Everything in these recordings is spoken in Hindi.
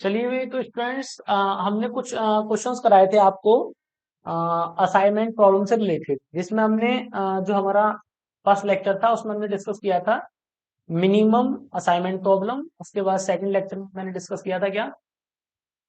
चलिए तो स्टूडेंट्स, हमने कुछ क्वेश्चंस कराए थे आपको असाइनमेंट प्रॉब्लम से रिलेटेड, जिसमें हमने जो हमारा फर्स्ट लेक्चर था उसमें हमने डिस्कस किया था मिनिमम असाइनमेंट प्रॉब्लम। उसके बाद सेकंड लेक्चर में मैंने डिस्कस किया था क्या,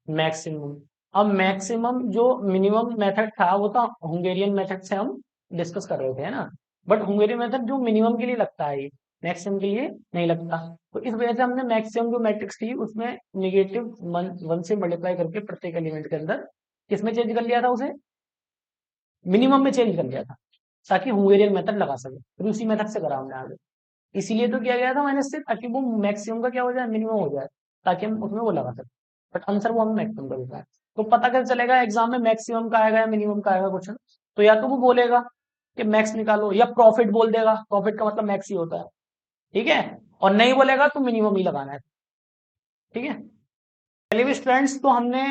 मैक्सिमम। अब मैक्सिमम जो मिनिमम मेथड था वो था हंगेरियन मेथड से हम डिस्कस कर रहे थे, है ना। बट हंगेरियन मेथड जो मिनिमम के लिए लगता है, ये मैक्सिमम के लिए नहीं लगता। तो इस वजह से हमने मैक्सिमम जो मैट्रिक्स थी उसमें निगेटिव वन से मल्टीप्लाई करके प्रत्येक एलिमेंट के अंदर किसमें चेंज कर लिया था, उसे मिनिमम में चेंज कर लिया था, ताकि हंगेरियन मेथड लगा सके। फिर उसी मेथड से करा हमने आगे। इसीलिए तो किया गया था माइनस से, ताकि वो मैक्सिमम का क्या हो जाए, मिनिमम हो जाए, ताकि हम उसमें वो लगा सकें। बट आंसर वो हमें मैक्सिमम का देता है। तो पता कैसे चलेगा एग्जाम में मैक्सिमम का आएगा या मिनिमम का आएगा क्वेश्चन? तो या तो वो बोलेगा कि मैक्स निकालो, या प्रॉफिट बोल देगा, प्रॉफिट का मतलब मैक्स ही होता है, ठीक है। और नहीं बोलेगा तो मिनिमम ही लगाना है, ठीक है। चलिए भी स्टूडेंट्स, तो हमने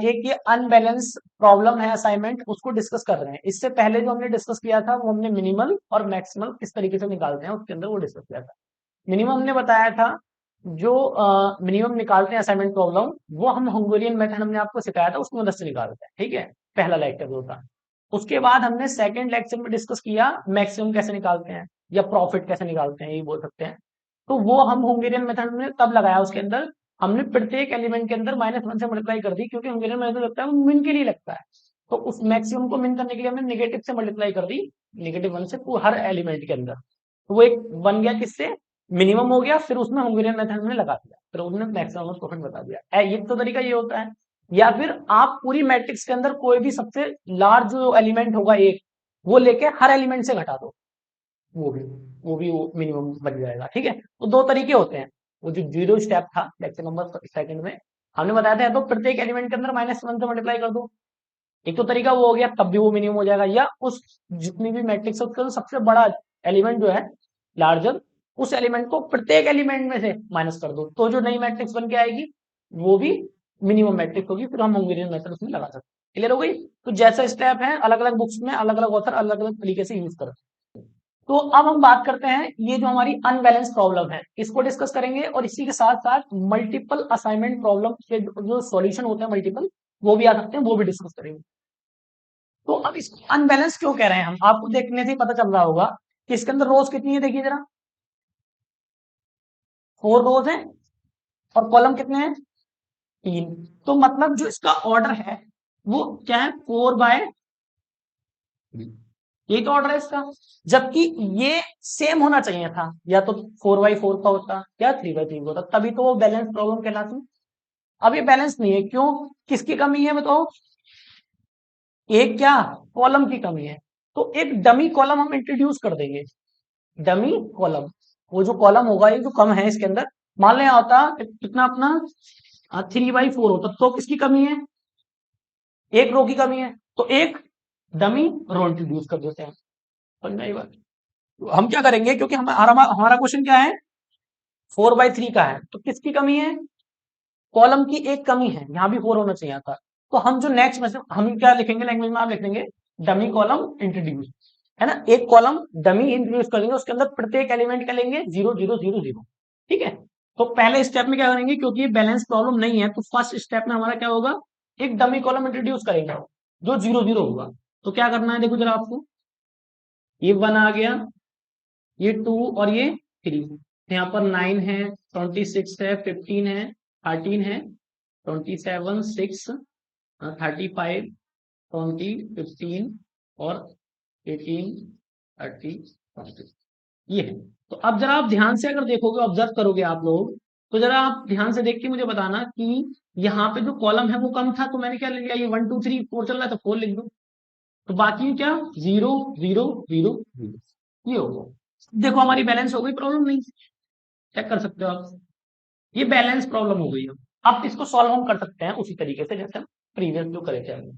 एक ये अनबैलेंस प्रॉब्लम है असाइनमेंट, उसको डिस्कस कर रहे हैं। इससे पहले जो हमने डिस्कस किया था वो हमने मिनिमल और मैक्सिमल किस तरीके से निकालते हैं उसके अंदर वो डिस्कस किया था। मिनिमम हमने बताया था, जो मिनिमम निकालते हैं असाइनमेंट प्रॉब्लम, वो हम हंगेरियन मेथड हमने आपको सिखाया था, उसकी मदद से निकालते हैं, ठीक है। पहला लेक्चर जो था। उसके बाद हमने सेकंड लेक्चर में डिस्कस किया मैक्सिमम कैसे निकालते हैं, या प्रॉफिट कैसे निकालते हैं, ये बोल सकते हैं। तो वो हम हंगेरियन मेथड में तब लगाया, उसके अंदर हमने प्रत्येक एलिमेंट के अंदर -1 से मल्टीप्लाई कर दी, क्योंकि हंगेरियन मेथड लगता है वो मिन के लिए लगता है। तो उस मैक्सिमम को मिन करने के लिए हमने नेगेटिव से मल्टीप्लाई कर दी, -1 से हर एलिमेंट के अंदर। तो वो एक बन गया किससे, मिनिमम हो गया। फिर उसमें हंगेरियन मेथड में लगा दिया, फिर उसने मैक्सिमम और प्रॉफिट बता दिया। ये तो तरीका ये होता है। या फिर आप पूरी मैट्रिक्स के अंदर कोई भी सबसे लार्ज जो एलिमेंट होगा एक, वो लेके हर एलिमेंट से घटा दो, वो भी वो मिनिमम बन जाएगा, ठीक है। तो दो तरीके होते हैं। वो जो जीरो स्टेप था लेक्चर नंबर सेकंड में, हमने बताया था, तो प्रत्येक एलिमेंट के अंदर -1 से मल्टीप्लाई कर दो, एक तो तरीका वो हो गया, तब भी वो मिनिमम हो जाएगा। या उस जितनी भी मैट्रिक्स है उसका जो सबसे बड़ा एलिमेंट जो है, लार्जर, उस एलिमेंट को प्रत्येक एलिमेंट में से माइनस कर दो, तो जो नई मैट्रिक्स बन के आएगी वो भी मिनिमम मैट्रिक्स होगी। फिर हम हंगेरियन मेथड उसमें लगा सकते हैं। क्लियर हो गई? तो जैसा स्टेप है, अलग अलग बुक्स में अलग अलग ऑथर अलग अलग तरीके से यूज करते हैं। तो अब हम बात करते हैं, ये जो हमारी अनबैलेंस प्रॉब्लम है इसको डिस्कस करेंगे, और इसी के साथ साथ मल्टीपल असाइनमेंट प्रॉब्लम के जो सॉल्यूशन होते हैं मल्टीपल, वो भी आ सकते हैं, वो भी डिस्कस करेंगे। तो अब इसको अनबैलेंस क्यों कह रहे हैं हम, आपको देखने से ही पता चल रहा होगा कि इसके अंदर रोज कितनी है, देखिए जरा। 4 रोज है, और कॉलम कितने हैं, 3। तो मतलब जो इसका ऑर्डर है वो क्या है, 4/3। यही तो ऑर्डर है इसका। जबकि ये सेम होना चाहिए था, या तो 4/4 का होता या 3/3 का होता, तभी तो वो बैलेंस प्रॉब्लम कहलाती। अब ये बैलेंस नहीं है, क्यों, किसकी कमी है बताओ? एक क्या, कॉलम की कमी है। तो एक डमी कॉलम हम इंट्रोड्यूस कर देंगे, डमी कॉलम। वो जो कॉलम होगा, ये जो कम है इसके अंदर, मान लें होता कितना अपना 3/4 होता, तो किसकी कमी है, एक रो की कमी है। तो एक डमी रो इंट्रोड्यूस कर देते हैं। समझ में आई बात? तो हम क्या करेंगे, क्योंकि हमारा हमारा क्वेश्चन क्या है, 4/3 का है, तो किसकी कमी है, कॉलम की एक कमी है, यहाँ भी 4 होना चाहिए था। तो हम जो नेक्स्ट में हम क्या लिखेंगे, लैंग्वेज में आप लिख देंगे डमी कॉलम इंट्रोड्यूस, है ना। एक कॉलम डमी इंट्रोड्यूस कर देंगे, उसके अंदर प्रत्येक एलिमेंट का लेंगे 0 0 0 0, ठीक है। तो पहले स्टेप में क्या करेंगे, क्योंकि ये बैलेंस प्रॉब्लम नहीं है, तो फर्स्ट स्टेप में हमारा क्या होगा, एक डमी कॉलम इंट्रोड्यूस करेंगे जो 0 0 होगा। तो क्या करना है, देखो जरा आपको, ये 1 आ गया, ये 2 और ये 3। यहाँ पर 9 है, 26 है, 15 है, 13 है, 27, 6, 35, 20, 15 और 18, 30, 40, ये है। तो अब जरा आप ध्यान से अगर देखोगे, ऑब्जर्व करोगे आप लोग, तो जरा आप ध्यान से देख के मुझे बताना कि यहाँ पे जो कॉलम है वो कम था, तो मैंने क्या ले लिया, ये 1 2 3 4 चल रहा है तो 4 लिख दो। तो बाकी क्या, 0 0 0 0, ये होगा। देखो हमारी बैलेंस हो गई, प्रॉब्लम नहीं, चेक कर सकते हो आप, ये बैलेंस प्रॉब्लम हो गई है। अब इसको सॉल्व हम कर सकते हैं उसी तरीके से जैसे हम प्रीवियस जो करे थे हमने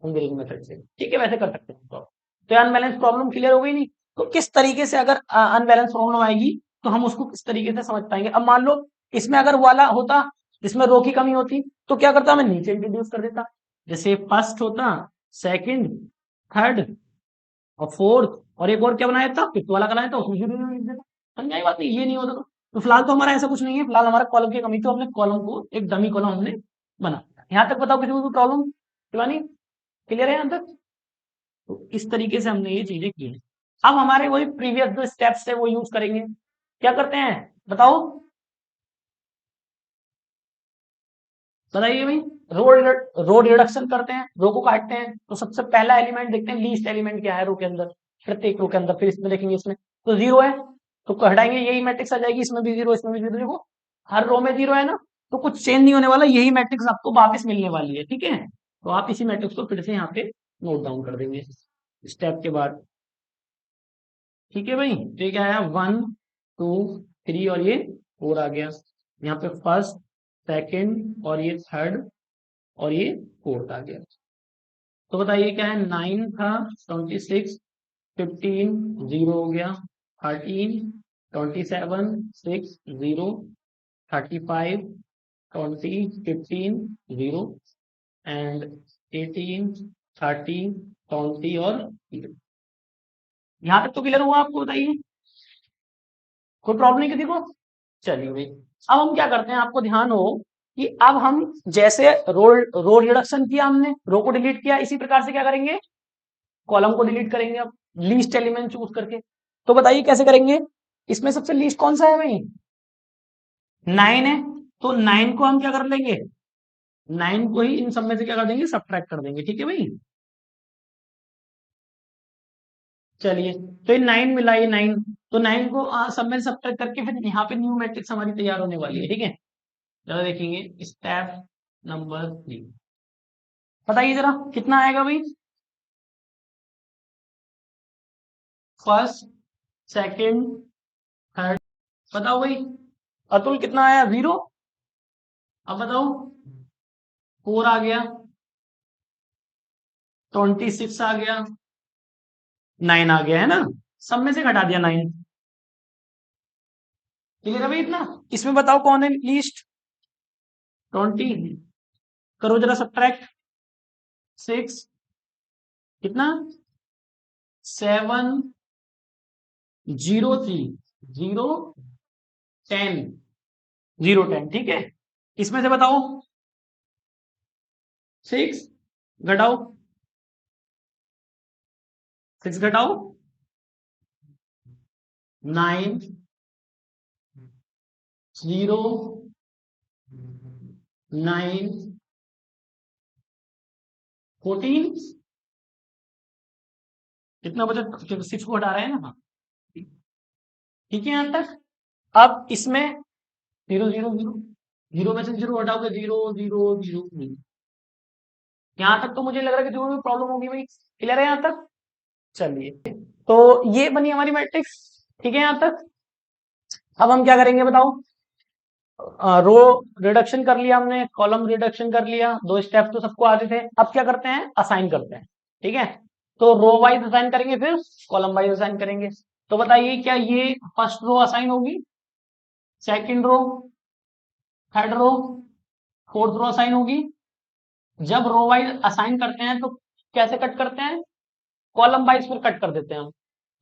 हंगेरियन मेथड से, ठीक है, वैसे कर सकते हैं। तो अनबैलेंस प्रॉब्लम क्लियर हो गई नहीं? तो किस तरीके से अगर अनबैलेंस प्रॉब्लम आएगी, तो हम उसको किस तरीके से समझ पाएंगे। अब मान लो इसमें अगर वाला होता जिसमें रो की कमी होती, तो क्या करता, मैं नीचे इंट्रोड्यूस कर देता, जैसे फर्स्ट होता, सेकंड, थर्ड और फोर्थ, और एक और क्या बनाया था, फिफ्थ वाला बनाया था, उसमें 0 0 लिख देता। समझ आई बात नहीं, ये नहीं होता। तो फिलहाल तो हमारा ऐसा कुछ नहीं है, फिलहाल हमारा कॉलम की कमी, तो हमने कॉलम को एक डमी कॉलम हमने बना दिया। यहाँ तक बताओ किसी को प्रॉब्लम शिवानी, क्लियर है यहाँ तक? तो इस तरीके से हमने ये चीजें की हैं। अब हमारे वही प्रीवियस जो स्टेप्स है वो यूज करेंगे। क्या करते हैं बताओ, बताइए भाई। रो रिडक्शन करते हैं, रो को काटते हैं। तो सबसे पहला एलिमेंट देखते हैं, लीस्ट एलिमेंट क्या है रो के अंदर, प्रत्येक रो के अंदर। फिर इसमें देखेंगे, इसमें तो जीरो है, तो हटाएंगे, यही मैट्रिक्स आ जाएगी। इसमें भी जीरो, इसमें भी जीरो। देखो हर रो में जीरो है ना, तो कुछ चेंज नहीं होने वाला, यही मैट्रिक्स आपको वापस मिलने वाली है। ठीक है, तो आप इसी मैट्रिक्स को फिर से यहाँ पे नोट डाउन कर देंगे स्टेप के बाद। ठीक है भाई, तो ये क्या आया, 1 2 3 और ये 4 आ गया। यहाँ पे फर्स्ट, सेकंड और ये थर्ड और ये फोर्थ आ गया। तो बताइए क्या है, 9 था, 26, 15 जीरो हो गया, 13, 27, 6 जीरो, 35, 20, 15 जीरो, एंड 18, 30, 20 और 0। यहाँ तक तो क्लियर हुआ आपको? बताइए, कोई प्रॉब्लम नहीं किसी को? चलिए भाई, अब हम क्या करते हैं, आपको ध्यान हो कि अब हम जैसे रो रो रिडक्शन किया, हमने रो को डिलीट किया, इसी प्रकार से क्या करेंगे, कॉलम को डिलीट करेंगे। अब लीस्ट एलिमेंट चूज करके, तो बताइए कैसे करेंगे। इसमें सबसे लीस्ट कौन सा है भाई, 9 है। तो 9 को हम क्या कर लेंगे, 9 को ही इन सब में से क्या कर देंगे, सब्ट्रैक्ट कर देंगे। ठीक है भाई, चलिए, तो ये 9 मिला, ये 9, तो 9 को सब में सब्ट्रैक्ट करके फिर यहाँ पे न्यू मैट्रिक्स हमारी तैयार होने वाली है। ठीक है, चलो देखेंगे स्टेप नंबर 3। बताइए जरा कितना आएगा भाई, फर्स्ट, सेकंड, थर्ड, बताओ भाई। अतुल कितना आया, 0। अब बताओ, 4 आ गया, 26 आ गया, 9 आ गया, है ना? सब में से घटा दिया 9। क्लियर है भाई इतना? इसमें बताओ कौन है लीस्ट, 20। करो जरा सब्ट्रैक्ट, 6 कितना, 7, 0 3, 0 10, 0 10। ठीक है, इसमें से बताओ 6 घटाओ, 6 घटाओ 9, 0 9, 14, कितना बचा, 6 को हटा रहे हैं ना, हाँ। ठीक है यहाँ तक। अब इसमें 0 0 0, 0 में से 0 हटाओगे, 0 0 0 0। यहाँ तक तो मुझे लग रहा है कि जो भी प्रॉब्लम होगी भाई, क्लियर है यहाँ तक? चलिए, तो ये बनी हमारी मैट्रिक्स। ठीक है यहाँ तक। अब हम क्या करेंगे बताओ, रो रिडक्शन कर लिया हमने, कॉलम रिडक्शन कर लिया, दो स्टेप तो सबको आते थे। अब क्या करते हैं, असाइन करते हैं। ठीक है, तो रो वाइज असाइन करेंगे, फिर कॉलम वाइज असाइन करेंगे। तो बताइए क्या ये फर्स्ट रो असाइन होगी, second row, third row, fourth row assign होगी? जब रो वाइज असाइन करते हैं तो कैसे कट करते हैं, कॉलम वाइज फिर कट कर देते हैं हम।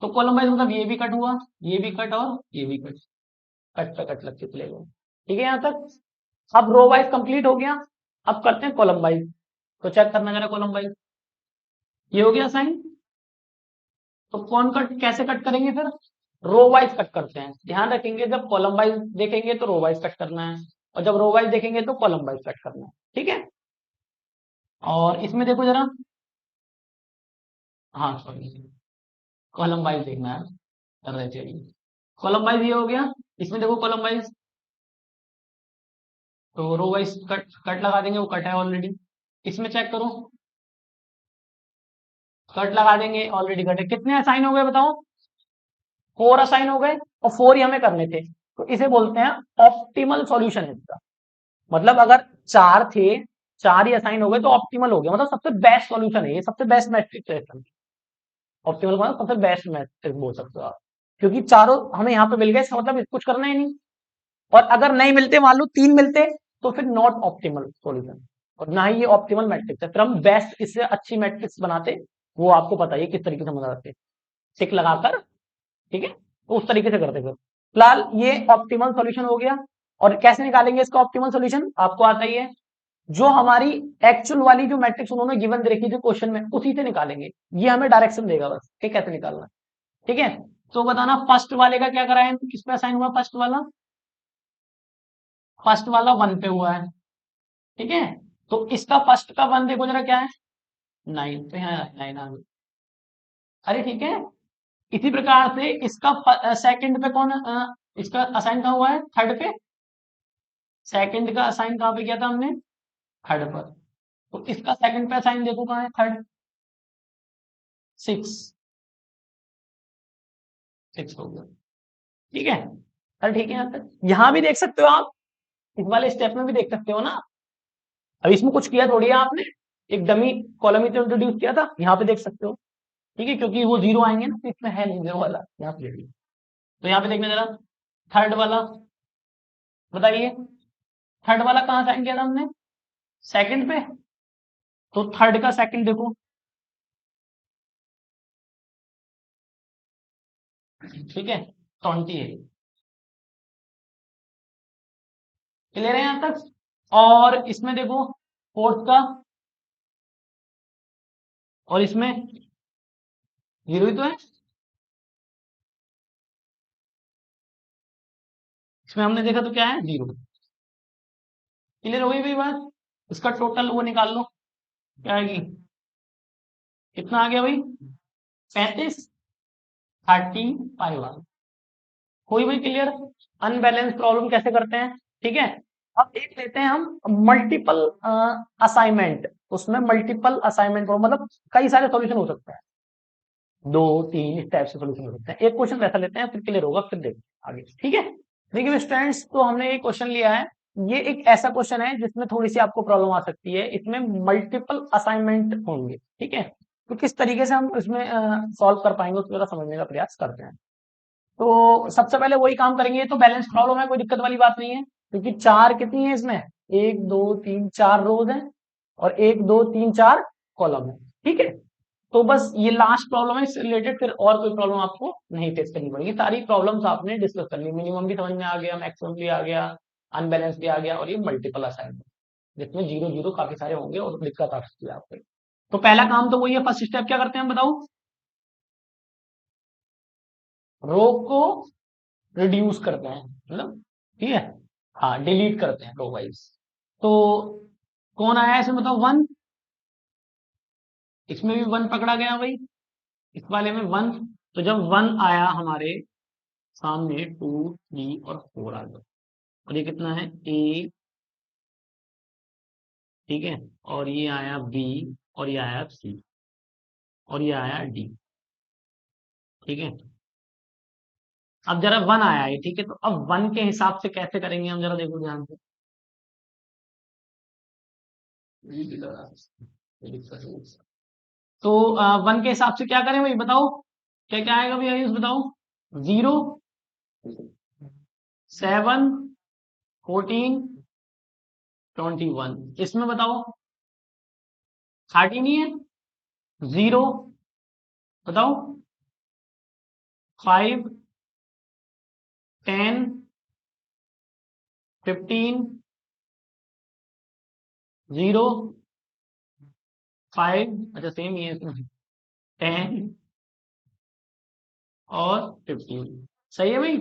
तो कॉलम वाइज मतलब ये भी कट हुआ, ये भी कट और ये भी कट, कट पे कट लग के चले गए। ठीक है यहाँ तक। अब रो वाइज कंप्लीट हो गया, अब करते हैं कॉलम वाइज। तो चेक करना जरा कॉलम वाइज, ये हो गया साइन। तो कौन कट कैसे कट करेंगे फिर, रो वाइज कट करते हैं। ध्यान रखेंगे, जब कॉलम वाइज देखेंगे तो रो वाइज कट करना है, और जब रो वाइज देखेंगे तो कॉलम वाइज कट करना है। ठीक है, और इसमें देखो जरा, हाँ सॉरी, कॉलम वाइज देखना है, कर रहे थे अभी। कॉलम वाइज ये हो गया, इसमें देखो कॉलम वाइज, तो रो वाइज कट कट लगा देंगे, वो कट है ऑलरेडी। इसमें चेक करो, कट लगा देंगे, ऑलरेडी कट है। कितने असाइन हो गए बताओ, 4 असाइन हो गए, और 4 ही हमें करने थे। तो इसे बोलते हैं ऑप्टिमल सॉल्यूशन है इसका। मतलब अगर 4 थे, 4 ही असाइन हो गए तो ऑप्टिमल हो गया, मतलब सबसे बेस्ट सॉल्यूशन है ये, सबसे बेस्ट मैट्रिक्स है इसका। ऑप्टिमल मतलब सबसे बेस्ट मैट्रिक्स बोल सकते हो आप, क्योंकि चारों हमें यहाँ पे मिल गए, इसका मतलब कुछ करना ही नहीं। और अगर नहीं मिलते, मान लो 3 मिलते, तो फिर नॉट ऑप्टिमल सॉल्यूशन, और ना ही ये ऑप्टिमल मैट्रिक्स है। फिर हम बेस्ट, इससे अच्छी मैट्रिक्स बनाते, वो आपको पता है किस तरीके से बनाते, टिक लगाकर। ठीक है, तो उस तरीके से करते फिर। फिलहाल ये ऑप्टिमल सॉल्यूशन हो गया। और कैसे निकालेंगे इसका ऑप्टिमल सॉल्यूशन, आपको आता ही है। जो हमारी एक्चुअल वाली जो मैट्रिक्स उन्होंने गिवन दे रखी थी क्वेश्चन में, उसी से निकालेंगे। ये हमें डायरेक्शन देगा बस कि कैसे निकालना। ठीक है, तो बताना फर्स्ट वाले का क्या कराए, किस पे असाइन हुआ फर्स्ट वाला? फर्स्ट वाला 1 पे हुआ है। ठीक है, तो इसका फर्स्ट का 1 देखो जरा क्या है, 9। तो यहाँ 9 आ गया। अरे ठीक है, इसी प्रकार से इसका सेकंड पे कौन इसका असाइन कहाँ हुआ है, थर्ड पे। सेकंड का असाइन कहाँ पे किया था हमने, थर्ड पर। तो इसका सेकंड पे असाइन देखो कहाँ है, थर्ड। 6, 6 हो गया। ठीक है, अरे ठीक है, यहाँ तक यहाँ भी देख सकते हो आप, इस वाले स्टेप में भी देख सकते हो ना। अब इसमें कुछ किया थोड़ी है आपने, एक डमी कॉलम इंट्रोड्यूस किया था, यहाँ पे देख सकते हो। ठीक है, क्योंकि वो जीरो आएंगे ना, तो इसमें है नहीं जीरो वाला, यहाँ पे देखिए। तो यहाँ पे देखना जरा, थर्ड वाला बताइए, थर्ड वाला कहाँ साइन किया था हमने, सेकंड पे। तो थर्ड का सेकंड देखो, ठीक है, 28। क्लियर है यहाँ तक? और इसमें देखो फोर्थ का, और इसमें जीरो ही तो है। इसमें हमने देखा तो क्या है, जीरो। क्लियर हो गई भाई बात? इसका टोटल वो निकाल लो, क्या आएगी, कितना आ गया भाई, 35, 35 हुई भाई। क्लियर? अनबैलेंस प्रॉब्लम कैसे करते हैं, ठीक है। अब एक लेते हैं हम मल्टीपल असाइनमेंट। उसमें मल्टीपल असाइनमेंट मतलब कई सारे सॉल्यूशन हो सकते हैं, 2 3 इस टाइप से सॉल्यूशन हो सकते हैं। एक क्वेश्चन वैसा लेते हैं, फिर क्लियर होगा, फिर देखते हैं आगे। ठीक है, देखिए स्टूडेंट्स, तो हमने ये क्वेश्चन लिया है। ये एक ऐसा क्वेश्चन है जिसमें थोड़ी सी आपको प्रॉब्लम आ सकती है, इसमें मल्टीपल असाइनमेंट होंगे। ठीक है, तो किस तरीके से हम इसमें सॉल्व कर पाएंगे उसको जरा समझने का प्रयास करते हैं। तो सबसे पहले वही काम करेंगे, ये तो बैलेंस प्रॉब्लम है, कोई दिक्कत वाली बात नहीं है, क्योंकि चार कितनी है इसमें, 1 2 3 4 रोज है, और 1 2 3 4 कॉलम है। ठीक है, तो बस ये लास्ट प्रॉब्लम है, इससे रिलेटेड फिर और कोई प्रॉब्लम आपको नहीं फेस करनी पड़ेगी। सारी प्रॉब्लम्स आपने डिस्कस कर ली, मिनिमम भी समझ में आ गया, मैक्सिमम भी आ गया, अनबैलेंस भी आ गया, और ये मल्टीपल असाइनमेंट जिसमें जीरो जीरो काफी सारे होंगे और दिक्कत आ सकती है आपको। तो पहला काम तो वही है, फर्स्ट स्टेप क्या करते हैं हम बताओ, रो को रिड्यूस करते हैं, मतलब ठीक है, हाँ डिलीट करते हैं रो वाइज। तो कौन आया इसमें बताओ, 1। इसमें भी 1 पकड़ा गया भाई, इस वाले में 1। तो जब 1 आया हमारे सामने, 2 3 और 4 आ गया, और ये कितना है, ए, ठीक है, और ये आया बी, और ये आया सी, और ये आया डी। ठीक है, अब जरा 1 आया है, ठीक है, तो अब 1 के हिसाब से कैसे करेंगे हम, जरा देखो ध्यान से। तो 1 के हिसाब से क्या करें भाई बताओ, क्या क्या आएगा भाई आयुष बताओ, 0 7 14 21। इसमें बताओ 30 नहीं है, 0 बताओ, 5 10 15 0 5, अच्छा सेम ही है इसमें, 10 और 15। सही है भाई।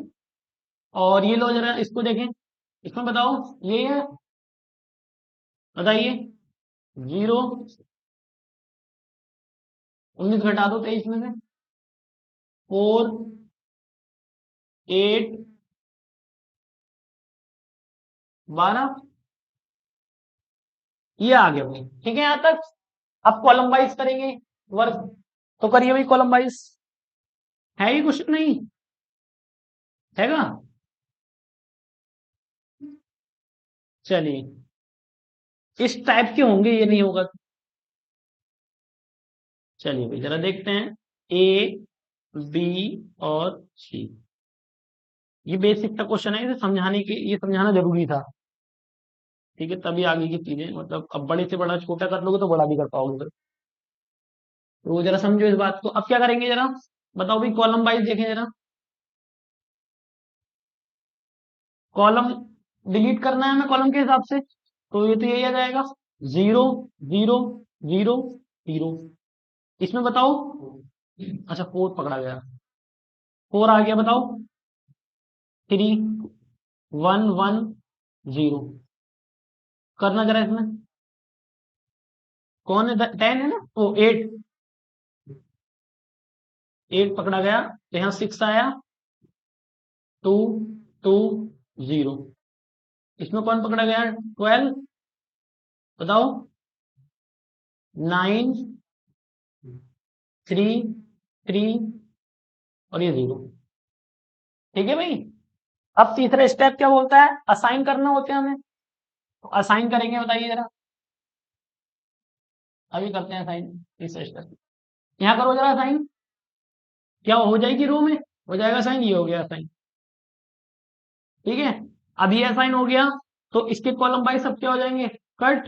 और ये लो जरा इसको देखें, इसमें बताओ ये है, बताइए, 0, 19 घटा दो 23 में से, 4 8 12, ये आ गया भाई। ठीक है यहाँ तक। अब कॉलम वाइज करेंगे वर्क, तो करिए भाई कॉलम वाइज। है ये क्वेश्चन नहीं हैगा, चलिए इस टाइप के होंगे, ये नहीं होगा। चलिए भाई जरा देखते हैं, ए बी और सी, ये बेसिक सा क्वेश्चन है, इसे समझाने की, ये समझाना जरूरी था। ठीक है, तभी आगे की चीजें, मतलब अब बड़े से बड़ा छोटा कर लोगे तो बड़ा भी कर पाओगे फिर। तो जरा समझो इस बात को। अब क्या करेंगे जरा बताओ भाई, कॉलम वाइज देखें जरा। कॉलम डिलीट करना है हमें कॉलम के हिसाब से, तो ये तो यही आ जाएगा, 0 0 0 0। इसमें बताओ, अच्छा 4 पकड़ा गया, 4 आ गया, बताओ 3 1 1 0। करना जरा इसमें, कौन है, 10 है ना, ओ 8, 8 पकड़ा गया, तो यहाँ 6 आया, 2 2 0। इसमें कौन पकड़ा गया, 12, बताओ 9 3 3 और ये 0। ठीक है भाई। अब तीसरा स्टेप क्या बोलता है, असाइन करना होता है हमें, तो असाइन करेंगे, बताइए जरा, अभी करते हैं असाइन। तीसरा स्टेप, यहाँ करो जरा असाइन, क्या हो जाएगी रो में, हो जाएगा साइन, ये हो गया साइन। ठीक है, अब ये असाइन हो गया, तो इसके कॉलम बाई सब क्या हो जाएंगे, कट।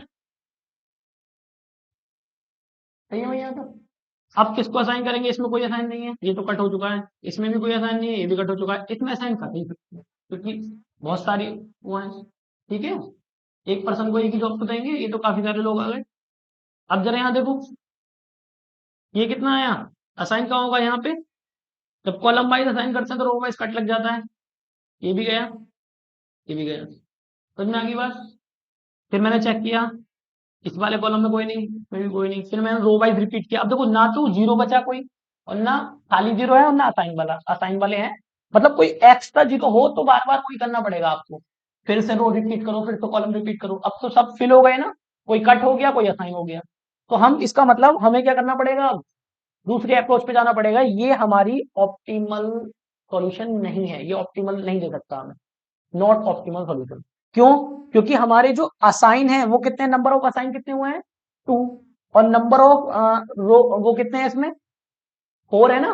सही है भैया, तो अब किसको असाइन करेंगे, इसमें कोई असाइन नहीं है, ये तो कट हो चुका है, इसमें भी कोई असाइन नहीं है, ये भी कट हो चुका है, इसमें असाइन कर नहीं सकते क्योंकि बहुत सारी वो है। ठीक है, एक पर्सन को एक ही जॉब तो देंगे, ये तो काफी सारे लोग आ गए। अब जरा यहाँ देखो, ये कितना आया, असाइन कहाँ होगा यहाँ पे, जब कॉलम वाइज असाइन करते हैं तो रो वाइज कट लग जाता है, ये भी गया, ये भी गया, समझ में आ गई बात। फिर मैंने चेक किया, इस वाले कॉलम में कोई नहीं, में भी कोई नहीं, फिर मैंने रो वाइज रिपीट किया, अब देखो ना तो जीरो बचा कोई, और ना खाली जीरो है, और ना असाइन वाला, असाइन वाले हैं, मतलब कोई एक्स्ट्रा जीरो हो तो बार बार कोई करना पड़ेगा आपको, फिर से रो रिपीट करो, फिर से कॉलम रिपीट करो, अब तो सब फिल हो गए ना, कोई कट हो गया, कोई असाइन हो गया, तो हम इसका मतलब हमें क्या करना पड़ेगा, अब दूसरी अप्रोच पे जाना पड़ेगा, ये हमारी ऑप्टिमल सॉल्यूशन नहीं है, ये ऑप्टिमल नहीं दे सकता हमें, नॉट ऑप्टिमल सॉल्यूशन। क्यों, क्योंकि हमारे जो असाइन है वो कितने, नंबर ऑफ असाइन कितने हुए हैं, 2, और नंबर ऑफ रो वो कितने हैं इसमें, 4 है ना,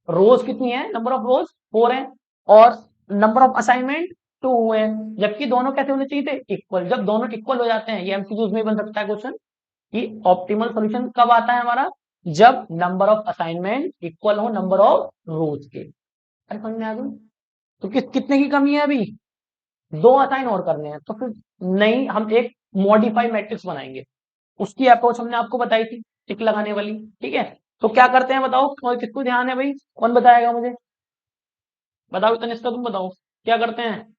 रोज कितनी है, नंबर ऑफ रोज 4 है, और नंबर ऑफ असाइनमेंट 2 हुए हैं, जबकि दोनों कैसे होने चाहिए थे, इक्वल। जब दोनों इक्वल हो जाते हैं, ये एमसीक्यूज में बन सकता है क्वेश्चन, कि ऑप्टिमल सॉल्यूशन कब आता है हमारा, जब नंबर ऑफ असाइनमेंट इक्वल हो नंबर ऑफ रोज के। अरे समझ में आ गई, तो कितने की कमी है अभी, 2 असाइन और करने हैं, तो फिर नहीं, हम एक मॉडिफाई मैट्रिक्स बनाएंगे, उसकी अप्रोच हमने आपको बताई थी, टिक लगाने वाली। ठीक है, तो क्या करते हैं बताओ, और किसको ध्यान है भाई, कौन बताएगा मुझे, बताओ तनिष्का, तुम बताओ क्या करते हैं।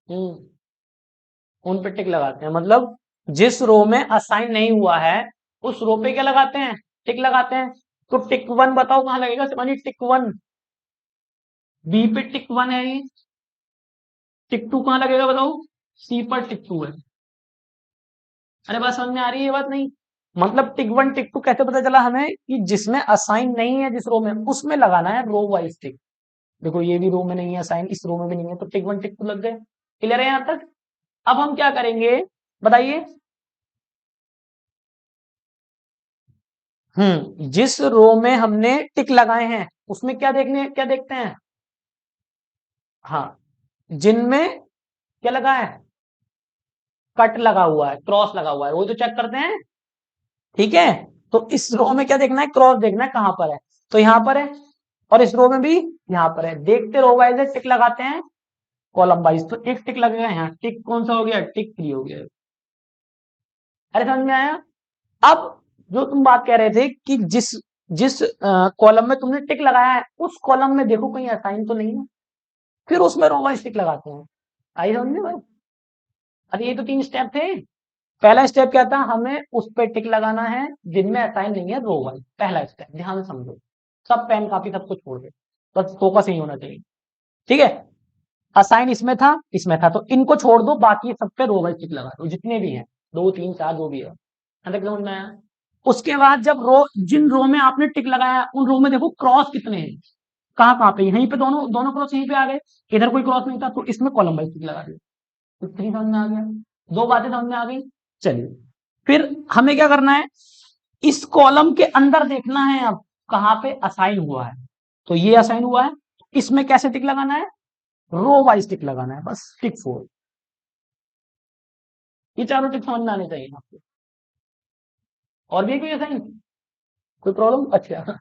हम्म, उन पे टिक लगाते हैं, मतलब जिस रो में असाइन नहीं हुआ है उस रो पे क्या लगाते हैं, टिक लगाते हैं। तो टिक 1 बताओ कहां लगेगा, सिमानी टिक 1, बी पे टिक 1 है ये, टिक 2 कहां लगेगा बताओ, सी पर टिक 2 है। अरे बात समझ में आ रही है ये बात, नहीं, मतलब टिक 1 टिक 2 कैसे पता चला हमें, कि जिसमें असाइन नहीं है जिस रो में, उसमें लगाना है रो वाइज टिक। देखो ये भी रो में नहीं है असाइन, इस रो में भी नहीं है, तो टिक 1 टिक 2 लग गए। क्लियर है यहां तक। अब हम क्या करेंगे, बताइए। जिस रो में हमने टिक लगाए हैं उसमें क्या देखते हैं, हाँ, जिनमें क्या लगा है, कट लगा हुआ है, क्रॉस लगा हुआ है, वो तो चेक करते हैं। ठीक है, तो इस रो में क्या देखना है, क्रॉस देखना है कहां पर है, तो यहां पर है, और इस रो में भी यहां पर है, देखते रो वाइज टिक लगाते हैं, कॉलम वाइज, तो एक टिक लगेगा यहाँ, टिक कौन सा हो गया, टिक 3 हो गया। अरे समझ में आया। अब जो तुम बात कह रहे थे कि जिस जिस कॉलम में तुमने टिक लगाया है उस कॉलम में देखो कहीं असाइन तो नहीं है, फिर उसमें रो वाइज टिक लगाते हैं। आई समझ में भाई। अरे ये तो 3 स्टेप थे। पहला स्टेप क्या था, हमें उस पे टिक लगाना है जिनमें असाइन नहीं है रो वाइज, पहला स्टेप, ध्यान से समझो, सब पेन कापी सबको छोड़ दे, बस फोकस ही होना चाहिए। ठीक है, असाइन इसमें था, तो इनको छोड़ दो, बाकी सब पे रो वाइज टिक लगा दो, जितने भी हैं, 2 3 4 जो भी है, यहाँ तक समझ में आया। उसके बाद जब रो, जिन रो में आपने टिक लगाया उन रो में देखो क्रॉस कितने हैं, कहाँ कहाँ पे, यहीं पे दोनों दोनों क्रॉस यहीं पे आ गए, इधर कोई क्रॉस नहीं था, तो इसमें कॉलम वाइज टिक लगा दिया, तो 3 समझ में आ गया, 2 बातें समझ में आ गई। चलिए, फिर हमें क्या करना है, इस कॉलम के अंदर देखना है अब कहाँ पे असाइन हुआ है, तो ये असाइन हुआ है, इसमें कैसे टिक लगाना है, रो वाइज टिक लगाना है, बस टिक 4। ये चारों टिक समझ में आने चाहिए आपको। और भी है कोई असाइन, कोई प्रॉब्लम, अच्छा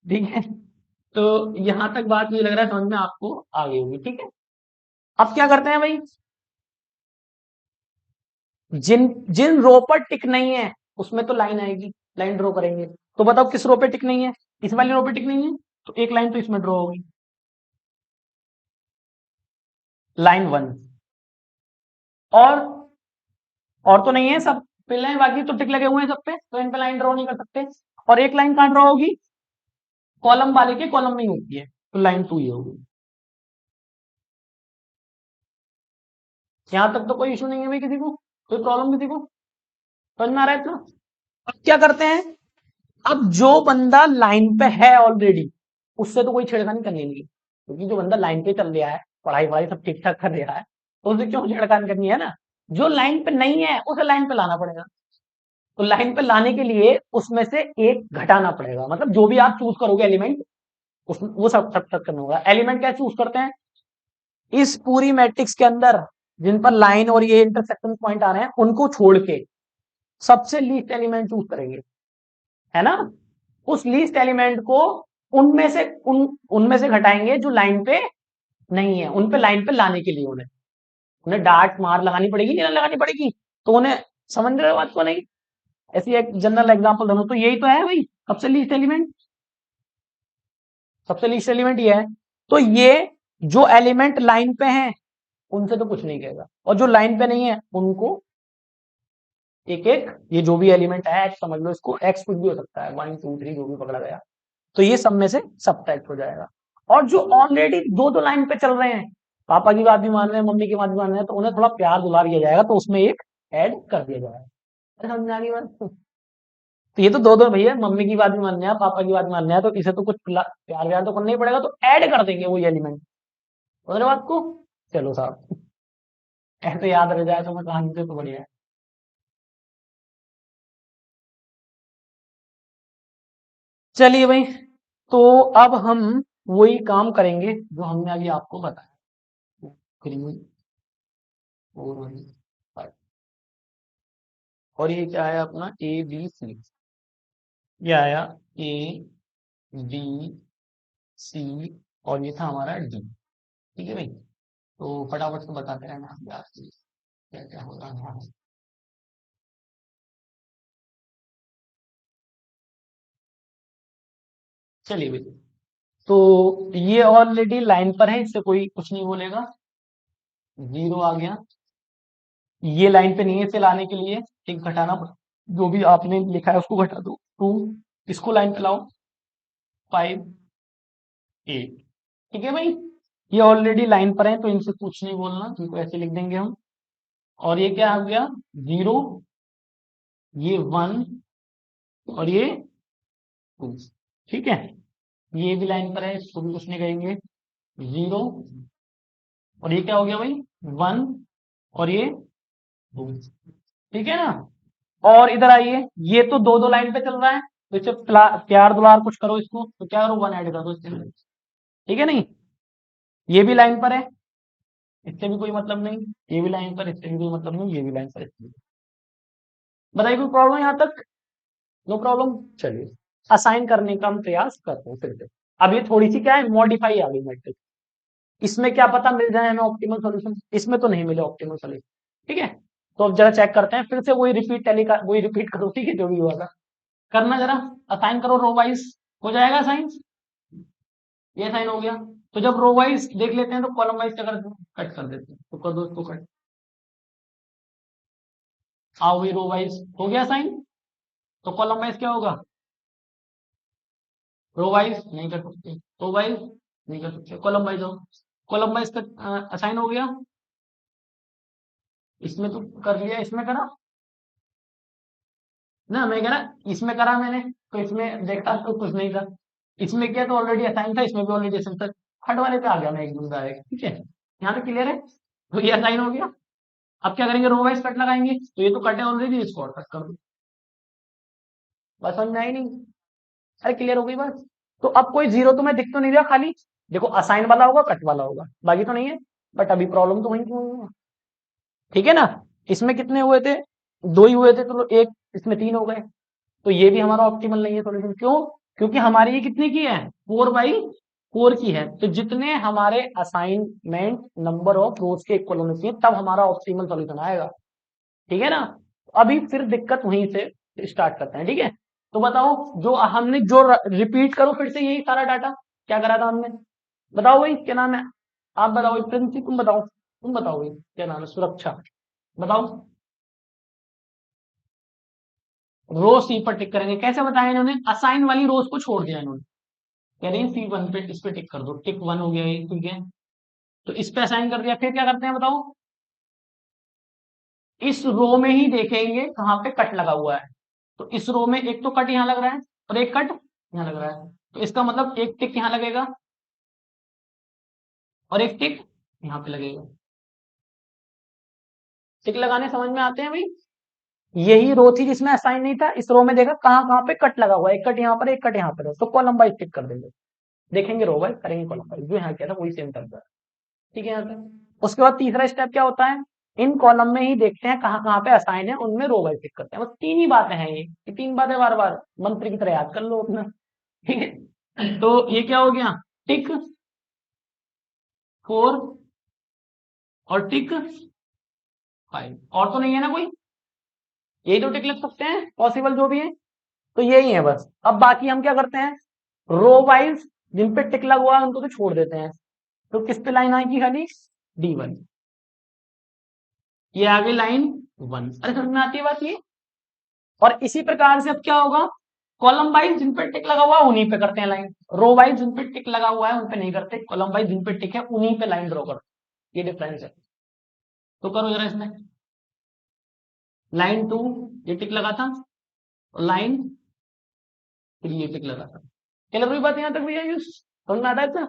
ठीक है। तो यहां तक बात मुझे लग रहा है समझ में आपको आ गई होगी। ठीक है, अब क्या करते हैं भाई, जिन जिन रो पर टिक नहीं है उसमें तो लाइन आएगी, लाइन ड्रॉ करेंगे। तो बताओ किस रो पे टिक नहीं है, इस वाली रो पे टिक नहीं है, तो एक लाइन तो इसमें ड्रॉ होगी, लाइन वन। और और तो नहीं है, सब फिल है, बाकी तो टिक लगे हुए हैं सब पे, तो इन पे लाइन ड्रॉ नहीं कर सकते। और एक लाइन कहां ड्रॉ होगी, कॉलम वाले के कॉलम में ही होती है, तो लाइन टू ही होगी। यहां तक तो कोई इशू नहीं है भाई, किसी को कोई प्रॉब्लम, किसी को समझ में आ रहा है इतना। अब क्या करते हैं, अब जो बंदा लाइन पे है ऑलरेडी, उससे तो कोई छेड़खानी करनी नहीं, क्योंकि जो बंदा लाइन पे चल रहा है, पढ़ाई वढ़ाई सब ठीक ठाक कर रहा है, तो उसे क्यों छेड़खानी करनी है ना। जो लाइन पे नहीं है उसे लाइन पे लाना पड़ेगा। तो लाइन पे लाने के लिए उसमें से एक घटाना पड़ेगा, मतलब जो भी आप चूज करोगे एलिमेंट, उस वो सब करना होगा। एलिमेंट क्या चूज करते हैं, इस पूरी मैट्रिक्स के अंदर जिन पर लाइन और ये इंटरसेक्शन पॉइंट आ रहे हैं उनको छोड़ के सबसे लीस्ट एलिमेंट चूज करेंगे, है ना। उस लीस्ट एलिमेंट को उनमें से घटाएंगे जो लाइन पे नहीं है, उन पे लाइन पे लाने के लिए उन्हें उन्हें डांट मार लगानी पड़ेगी, नहीं लगानी पड़ेगी, तो उन्हें समझ रहे हो बात को नहीं। ऐसी एक जनरल एग्जांपल दोनों, तो यही तो है भाई सबसे लीस्ट एलिमेंट, सबसे लीस्ट एलिमेंट ये है। तो ये जो एलिमेंट लाइन पे हैं उनसे तो कुछ नहीं कहेगा, और जो लाइन पे नहीं है उनको एक एक, ये जो भी एलिमेंट है एक्स समझ लो इसको, एक्स कुछ भी हो सकता है, वन टू थ्री जो भी पकड़ा गया, तो ये सब में से सब्ट्रैक्ट हो जाएगा। और जो ऑलरेडी दो दो लाइन पे चल रहे हैं, पापा की बात भी मान रहे हैं, मम्मी की बात भी मान रहे हैं, तो उन्हें थोड़ा प्यार दुलार दिया जाएगा, तो उसमें एक ऐड कर दिया जाएगा। समझ आ रही बात। तो ये तो दो दो भैया, मम्मी की बात भी मानने हैं, पापा की बात मानने हैं, तो इसे तो कुछ प्यार व्यार तो करना ही पड़ेगा, तो ऐड कर देंगे वो एलिमेंट। समझ रहे हो बात को। चलो साहब, ऐसे याद रह जाए तो मैं कहानी से तो बढ़िया है। चलिए भाई, तो अब हम वही काम करेंगे जो हमने अभी आपको बताया। थ्री, फोर, फाइव, और ये क्या है अपना ए बी सी, ये आया ए बी सी, और ये था हमारा डी। ठीक है भाई, तो फटाफट से बताते रहना यार क्या क्या हो रहा है। चलिए भाई, तो ये ऑलरेडी लाइन पर है, इससे कोई कुछ नहीं बोलेगा, जीरो आ गया। ये लाइन पे नहीं है, इसे लाने के लिए एक घटाना जो भी आपने लिखा है उसको घटा दो, टू, इसको लाइन पे लाओ, फाइव, एट। ठीक है भाई, ये ऑलरेडी लाइन पर है तो इनसे कुछ नहीं बोलना, इनको ऐसे लिख देंगे हम। और ये क्या हो गया, जीरो, ये वन, और ये टू। ठीक है, ये भी लाइन पर है, इसको भी कुछ नहीं कहेंगे, जीरो, और ये क्या हो गया भाई, वन, और ये टू। ठीक है ना। और इधर आइए, ये तो दो दो लाइन पे चल रहा है, तो इसे प्यार दुलार कुछ करो इसको, तो क्या करो, वन ऐड कर दो इसके अंदर। ठीक है नहीं, ये भी लाइन पर है, इससे भी कोई मतलब नहीं, ये भी लाइन पर, इससे भी कोई मतलब नहीं, ये भी लाइन पर, इससे भी। बताइए कोई प्रॉब्लम यहाँ तक, नो प्रॉब्लम। चलिए, असाइन करने का हम प्रयास करते हैं फिर से। अब ये थोड़ी सी क्या है, मॉडिफाई आ गई मैट्रिक्स, इसमें क्या पता मिल जाए हमें ऑप्टिमल सॉल्यूशन, इसमें तो नहीं मिले ऑप्टिमल सॉल्यूशन। ठीक है, तो अब जरा चेक करते हैं फिर से, वही रिपीट टैली का वही रिपीट करो, ठीक है, जो भी हुआ था करना जरा। असाइन करो रो वाइज, हो जाएगा साइन, ये साइन हो गया। तो जब रो वाइज देख लेते हैं तो कॉलम वाइज क्या करते हैं, कट कर देते हैं, तो कर दो इसको कट। आओ भाई, रो वाइज हो गया साइन, तो कॉलम वाइज क्या होगा, रो वाइज नहीं कर सकते, रो वाइज नहीं कर सकते, कॉलम वाइज हो, कॉलम वाइज का असाइन हो गया। इसमें तो कर लिया, इसमें करा ना, मैं कह रहा इसमें करा मैंने, तो इसमें देखा तो कुछ नहीं था, इसमें किया तो ऑलरेडी असाइन था, इसमें भी ऑलरेडी असाइन था, थर्ड वाले पे आ गया मैं एकदम डायरेक्ट। ठीक है, यहाँ पे क्लियर है, तो ये असाइन हो गया। अब क्या करेंगे, रो वाइज कट लगाएंगे, तो ये तो कटे ऑलरेडी, इसको और कट कर दो, बस समझ में आई नहीं, अरे क्लियर हो गई बात। तो अब कोई जीरो तुम्हें दिख तो नहीं रहा, खाली देखो असाइन वाला होगा, कट वाला होगा, बाकी तो नहीं है। बट अभी प्रॉब्लम तो वहीं क्यों हुई है? ठीक है ना, इसमें कितने हुए थे, दो ही हुए थे, तो एक, इसमें तीन हो गए, तो ये भी हमारा ऑप्टिमल नहीं है सॉल्यूशन, क्यों, क्योंकि हमारी ये कितने की है, 4/4 की है। तो जितने हमारे असाइनमेंट नंबर ऑफ रोज के इक्वल होने चाहिए तब हमारा ऑप्टिमल सॉल्यूशन आएगा। ठीक है ना। अभी फिर दिक्कत वहीं से स्टार्ट करते हैं। ठीक है, तो बताओ जो हमने जो रिपीट करो फिर से यही सारा डाटा क्या करा था हमने। बताओ भाई क्या नाम है, आप बताओ प्रिंसी, तुम बताओ भाई क्या नाम है, सुरक्षा बताओ। रो सी पर टिक करेंगे, कैसे बताया इन्होंने, असाइन वाली रोज को छोड़ दिया इन्होंने, कह रही है C1 पे इस पे टिक कर दो, टिक 1 हो गया ये, ठीक है। तो इस पे असाइन कर दिया, फिर क्या करते हैं बताओ, इस रो में ही देखेंगे कहाँ पे कट लगा हुआ है। तो इस रो में एक तो कट यहाँ लग रहा है और एक कट यहाँ लग रहा है, तो इसका मतलब एक टिक यहाँ लगेगा और एक टिक यहाँ पे लगेगा। टिक लगाने समझ में आते हैं भाई। यही रो थी जिसमें असाइन नहीं था, इस रो में देखा कहाँ कहाँ पे कट लगा हुआ है, एक कट यहाँ पर एक कट यहाँ पर है, तो कॉलम वाइज टिक कर देंगे। देखेंगे रो वाइज, करेंगे कॉलम वाइज, जो यहाँ किया था वही सेम करता है। ठीक है यहाँ पे। उसके बाद तीसरा स्टेप क्या होता है, इन कॉलम में ही देखते हैं कहाँ कहाँ पे असाइन है, उनमें रो वाइज टिक करते हैं। बस तीन ही बातें हैं, ये तीन बातें बार बार मंत्र की तरह याद कर लो अपना। ठीक है, तो ये क्या हो गया, टिक 4 और टिक 5, और तो नहीं है ना कोई, यही तो टिक लग सकते हैं पॉसिबल जो भी है, तो यही है बस। अब बाकी हम क्या करते हैं, रो वाइज जिन पे टिक लगा हुआ है उनको तो छोड़ देते हैं। तो किस पे लाइन आएगी खाली, D1, ये आगे लाइन 1। अरे समझ में आती है बात ये। और इसी प्रकार से अब क्या होगा, कॉलम वाइज जिन पे टिक लगा हुआ है उन्हीं पे करते हैं लाइन, रो वाइज जिन पे टिक लगा हुआ है उन पे नहीं करते, कॉलम वाइज जिन पे टिक है उन्हीं पे लाइन ड्रॉ करते, ये डिफरेंस है। तो करो जरा इसमें, लाइन 2 ये टिक लगा था, और लाइन 3 ये टिक लगा था। क्या लग रही बात यहाँ तक भैया, यूज समझ में आता है इतना।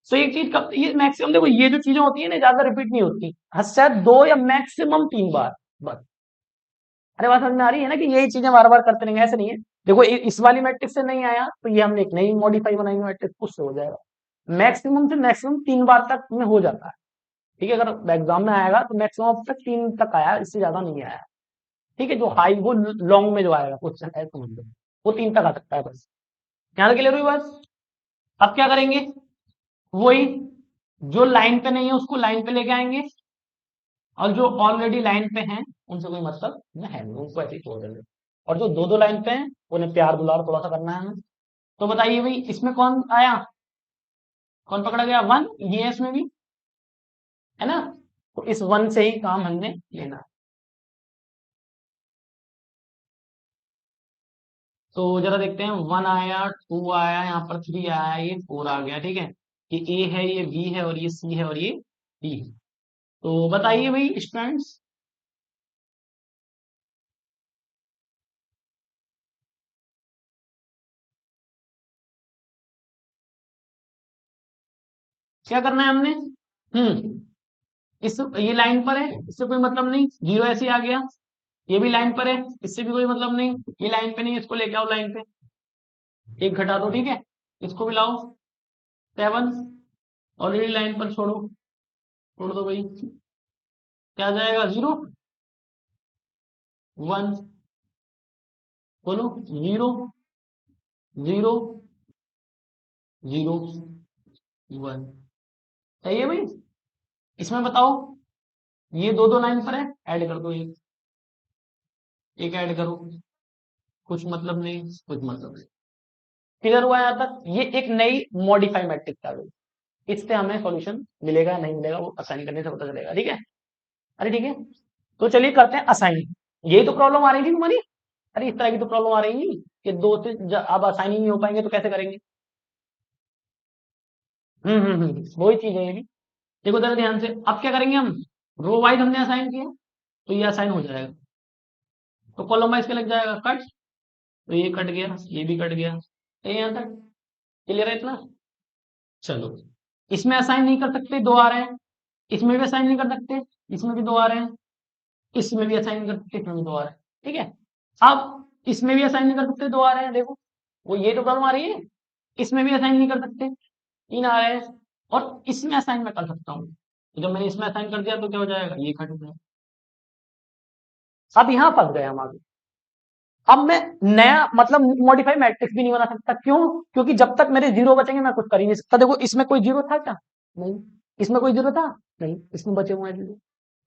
तो एक चीज कब, ये मैक्सिमम देखो ये जो चीजें होती है ना ज्यादा रिपीट नहीं होती, शायद 2 या मैक्सिमम 3 बार बस। अरे बात समझ में आ रही है ना कि यही चीजें बार बार करते रहेंगे, ऐसे नहीं है। देखो इस वाली मैट्रिक्स से नहीं आया तो ये हमने एक नई मॉडिफाई बनाई मैट्रिक्स, उससे हो जाएगा। मैक्सिमम से मैक्सिमम 3 बार तक में हो जाता है। ठीक है, अगर एग्जाम में आएगा तो मैक्सिमम अब तक 3 तक आया, इससे ज्यादा नहीं आया। ठीक है, जो हाई वो लॉन्ग में जो आएगा क्वेश्चन है समझ लो, वो 3 तक आ सकता है बस। ध्यान के लिए हुई बस। अब क्या करेंगे, वही जो लाइन पे नहीं है उसको लाइन पे लेके आएंगे, और जो ऑलरेडी लाइन पे हैं उनसे कोई मतलब नहीं है, उनको ऐसे ही छोड़ देंगे। और जो दो दो लाइन पे हैं उन्हें प्यार दुलार थोड़ा सा करना है हमें। तो बताइए भाई इसमें कौन आया, कौन पकड़ा गया, 1, ये है इसमें भी, है ना। तो इस 1 से ही काम हमने लेना है। तो जरा देखते हैं, 1 आया, 2 आया, यहाँ पर 3 आया, ये 4 आ गया। ठीक है, ये ए है, ये बी है, और ये सी है, और ये डी है। तो बताइए भाई स्टूडेंट्स, क्या करना है हमने। इस ये लाइन पर है, इससे कोई मतलब नहीं, जीरो ऐसे ही आ गया। ये भी लाइन पर है, इससे भी कोई मतलब नहीं, ये लाइन पे नहीं, इसको लेके आओ लाइन पे, एक घटा दो। ठीक है, इसको भी लाओ 7, ऑलरेडी लाइन पर छोड़ो, छोड़ दो भाई, क्या आ जाएगा 0 1, बोलो 0 0 0 1। सही है भाई। इसमें बताओ, ये दो दो लाइन पर है, ऐड कर दो, एक ऐड करो, कुछ मतलब नहीं, कुछ मतलब नहीं। क्लियर हुआ यहाँ तक, ये एक नई मॉडिफाई मैट्रिक्स आ गई, इससे हमें सॉल्यूशन मिलेगा नहीं मिलेगा वो असाइन करने से पता चलेगा। ठीक है, अरे ठीक है, तो चलिए करते हैं असाइन। यही तो प्रॉब्लम आ रही थी तुम्हारी, अरे इस तरह की तो प्रॉब्लम आ रही थी कि दो से अब असाइन ही नहीं हो पाएंगे तो कैसे करेंगे। वही चीज है ये भी। देखो जरा ध्यान से, अब क्या करेंगे हम, रो वाइज हमने असाइन किया तो ये असाइन हो जाएगा, तो कॉलम वाइज क्या लग जाएगा, कट, तो ये कट गया, ये भी कट गया। तो यहाँ तक क्लियर है इतना। चलो, इसमें असाइन नहीं कर सकते, दो आ रहे हैं, इसमें भी असाइन नहीं कर सकते, इसमें भी दो आ रहे हैं, इसमें भी असाइन नहीं कर सकते, इसमें भी दो आ रहे हैं। ठीक है, अब इसमें भी असाइन नहीं कर सकते, दो आ रहे हैं, देखो वो ये तो प्रॉब्लम आ रही है। इसमें भी असाइन नहीं कर सकते, 3 आ रहे हैं, और इसमें असाइन मैं कर सकता हूँ, तो जब मैंने इसमें असाइन कर दिया तो क्या हो जाएगा, ये कट हो जाएगा। अब यहाँ फंस गए हम आगे, अब मैं नया मतलब मॉडिफाई मैट्रिक्स भी नहीं बना सकता, क्यों? क्योंकि जब तक मेरे जीरो बचेंगे मैं कुछ कर ही नहीं सकता। देखो इसमें कोई जीरो था क्या? नहीं। इसमें कोई जीरो था? नहीं। इसमें बचे हुए हैं जीरो,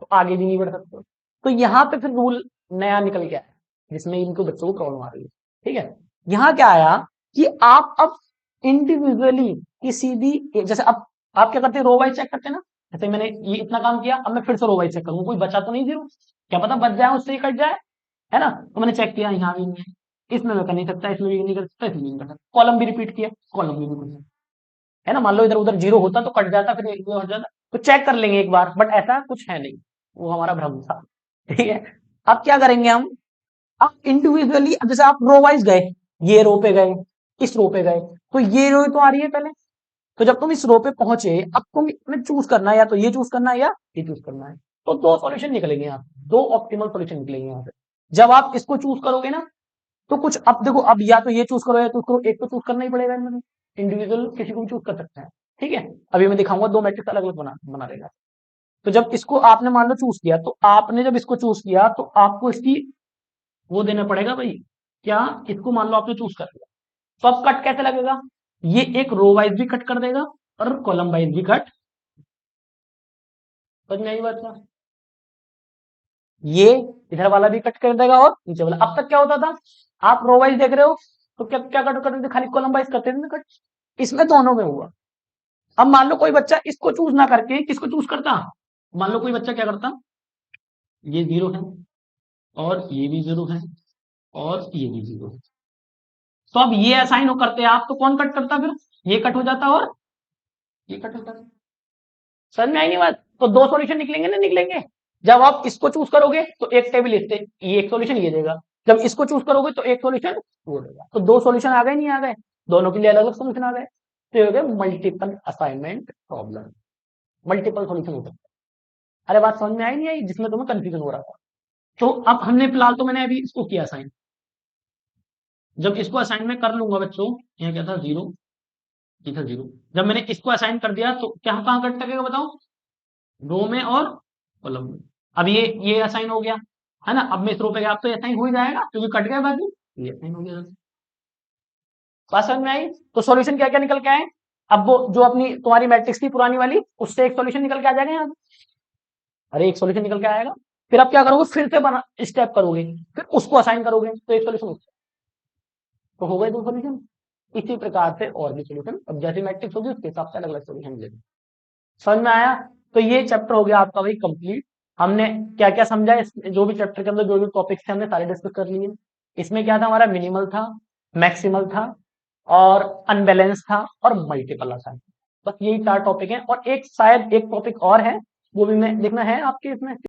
तो आगे भी नहीं बढ़ सकते। तो यहाँ पे फिर रूल नया निकल के आया, जिसमें इनको बच्चों को प्रॉब्लम आ रही है। ठीक है, यहाँ क्या आया कि आप अब इंडिविजुअली किसी भी जैसे अब आप क्या करते हैं, रो वाइज चेक करते हैं ना। जैसे मैंने ये इतना काम किया, अब मैं फिर से रो वाइज चेक करूंगा, कोई बचा तो नहीं जीरो, क्या पता बच जाए, उससे ही कट जाए, है ना। तो मैंने चेक किया, यहाँ भी नहीं है, इसमें मैं कर नहीं सकता, इसमें भी नहीं कर सकता, इसमें भी नहीं कर सकता, कॉलम भी रिपीट किया, कॉलम भी नहीं कर सकता, है ना। मान लो इधर उधर जीरो होता तो कट जाता, फिर एक दो हट जाता, तो चेक कर लेंगे एक बार, बट ऐसा कुछ है नहीं, वो हमारा भ्रम था। ठीक है, अब क्या करेंगे हम, आप इंडिविजुअली जैसे आप रो वाइज गए, ये रो पे गए, इस रो पे गए, तो ये रो तो आ रही है पहले, तो जब तुम इस रो पे पहुंचे, अब तुम्हें चूज करना है, या तो ये चूज करना है या ये चूज करना है, तो दो सॉल्यूशन निकलेंगे यहाँ से, दो ऑप्टिमल सॉल्यूशन निकलेंगे यहाँ से। जब आप इसको चूज करोगे ना, तो कुछ अब देखो, अब या तो ये चूज करो या चूज करो, एक तो चूज करना ही पड़ेगा इनमें, इंडिविजुअल किसी को भी चूज कर सकते हैं। ठीक है, अभी मैं दिखाऊंगा दो मैट्रिक्स अलग अलग बना देगा। तो जब इसको आपने मान लो चूज किया, तो आपने जब इसको चूज किया तो आपको इसकी वो देना पड़ेगा भाई, क्या? इसको मान लो आपने चूज कर लिया, तो अब कट कैसे लगेगा, ये एक रो वाइज भी कट कर देगा और कॉलम वाइज भी कट, समझ में आई बात ना? ये इधर वाला भी कट कर देगा और नीचे वाला। अब तक क्या होता था, आप रो वाइज देख रहे हो, तो क्या क्या कट करते थे, खाली कॉलम वाइज करते थे ना कट, इसमें दोनों में हुआ। अब मान लो कोई बच्चा इसको चूज ना करके किसको चूज करता, मान लो कोई बच्चा क्या करता, ये जीरो है और ये भी जीरो है और ये भी जीरो है, तो अब ये असाइन हो करते आप, तो कौन कट करता फिर, ये कट हो जाता और ये कट होता। समझ में आई नहीं बात? तो दो सॉल्यूशन निकलेंगे ना, निकलेंगे। जब आप इसको चूज करोगे तो एक टेबल इससे, ये एक सॉल्यूशन ये देगा, जब इसको चूज करोगे तो एक सॉल्यूशन वो देगा, तो दो सॉल्यूशन आ गए, नहीं आ गए, दोनों के लिए अलग अलग सॉल्यूशन आ गए, तो ये हो गया multiple assignment problem, multiple solution होता है। अरे बात समझ में आई नहीं आई, जिसमें तुम्हें कंफ्यूजन हो रहा था। तो अब हमने फिलहाल तो मैंने अभी इसको किया असाइन, जब इसको असाइन में कर लूंगा बच्चों, यहाँ क्या था जीरो, ये था जीरो, जब मैंने इसको असाइन कर दिया तो क्या कहाँ कट लगेगा बताओ, रो में और कॉलम में। अब ये असाइन हो गया, है ना, अब मैं इस रो पे गया, अब तो असाइन हो ही जाएगा क्योंकि कट गया बाकी, ये असाइन हो गया। बात समझ में आई? तो सॉल्यूशन क्या क्या निकल के आए, अब वो जो अपनी तुम्हारी मैट्रिक्स थी पुरानी वाली, उससे एक सॉल्यूशन निकल के आ जाएगा यहाँ से। अरे एक सॉल्यूशन निकल के आएगा, फिर आप क्या करोगे, फिर से बना स्टेप करोगे, फिर उसको असाइन करोगे, तो एक सॉल्यूशन, तो हो गए दो सॉल्यूशन। इसी प्रकार से और भी सॉल्यूशन, अब जैसी मैट्रिक्स होगी उसके हिसाब से अलग अलग सॉल्यूशन मिलेंगे। समझ में आया? तो ये चैप्टर हो गया आपका भाई कंप्लीट। हमने क्या क्या समझा, जो भी चैप्टर के अंदर जो भी टॉपिक्स थे हमने सारे डिस्कस कर लिए। इसमें क्या था, हमारा मिनिमल था, मैक्सिमल था और अनबैलेंस था और मल्टीपल था। बस यही चार टॉपिक हैं, और एक शायद एक टॉपिक और है, वो भी मैं देखना है आपके इसमें